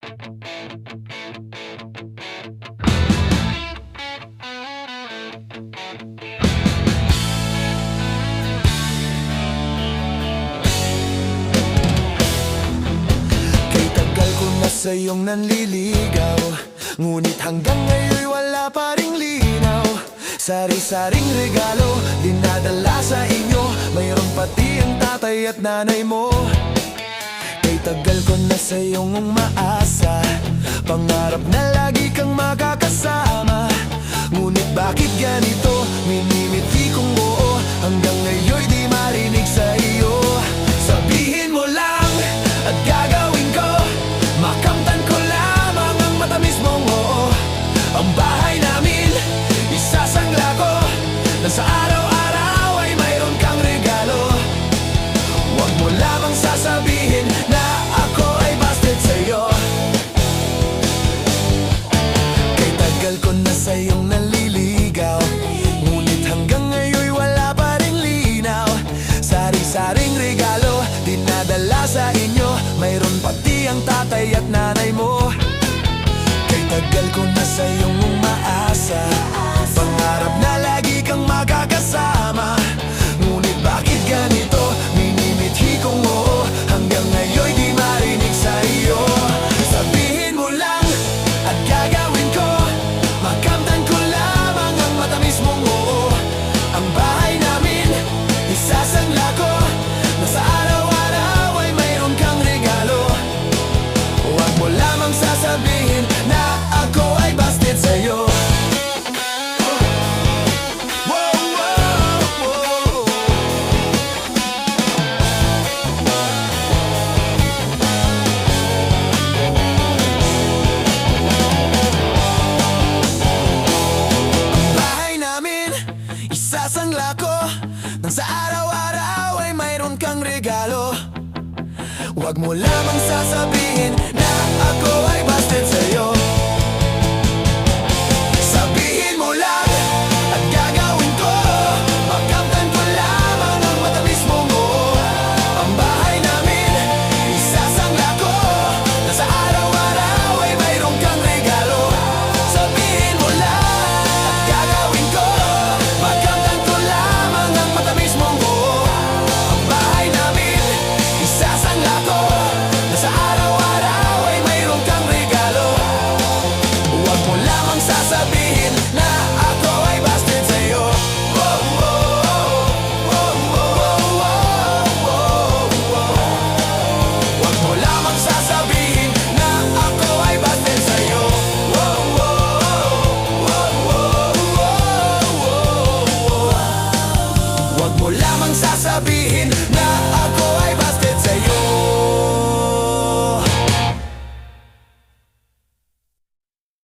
Kay tagal ko na sa'yong nanliligaw, ngunit hanggang ngayon wala pa ring linaw. Sari-saring regalo dinadala sa inyo, mayroon pati ang tatay at nanay mo. Kay tagal ko na sa'yong umaasa, pangarap na lagi kang makakasama. Ngunit bakit ganito, minimiti kong oo, hanggang ngayon'y di marinig sa iyo. Sabihin mo lang at gagawin ko, makamtan ko lamang ang matamis mong oo. Ang bahay namin, isasangla ko, na sa araw-araw ay mayroon kang regalo. Huwag mo lamang sasabihin na ako ay busted sa'yo. Kay tagal ko na sa'yong naliligaw, ngunit hanggang ngayon wala pa ring linaw. Sari-saring regalo dinadala sa inyo, mayroon pati ang tatay at nanay mo. Kay tagal ko na sa'yong umaasa, pangarap na lagi kang makakasama. Ngunit bakit ganito, minimithi kong oo, hanggang ngayon'y di marinig sa iyo. Sabihin mo lang at gagawin ko, makamtan ko lamang ang matamis mong oo. Ang bahay namin, isasangla ko, na sa araw-araw ay mayroon kang regalo. Huwag mo lamang sasabihin na ako ay busted sa'yo. Isasangla ko, nang sa araw-araw ay mayroon kang regalo. Huwag mo lamang sasabihin na ako ay busted sa'yo. Sabihin mo lang at gagawin ko, makamtan ko lamang ang matamis mong oo. Ang bahay namin, isasangla ko, na sa araw-araw ay mayroon kang regalo. Sabihin mo lang at gagawin ko, makamtan ko lamang ang matamis mong oo. Ang bahay namin, isasangla ko, na sa araw-araw ay mayroon kang regalo. Huwag mo lamang sasabihin na ako ay busted sa'yo. Huwag mo lamang sasabihin na ako ay busted sa'yo. Huwag mo lamang sasabihin na ako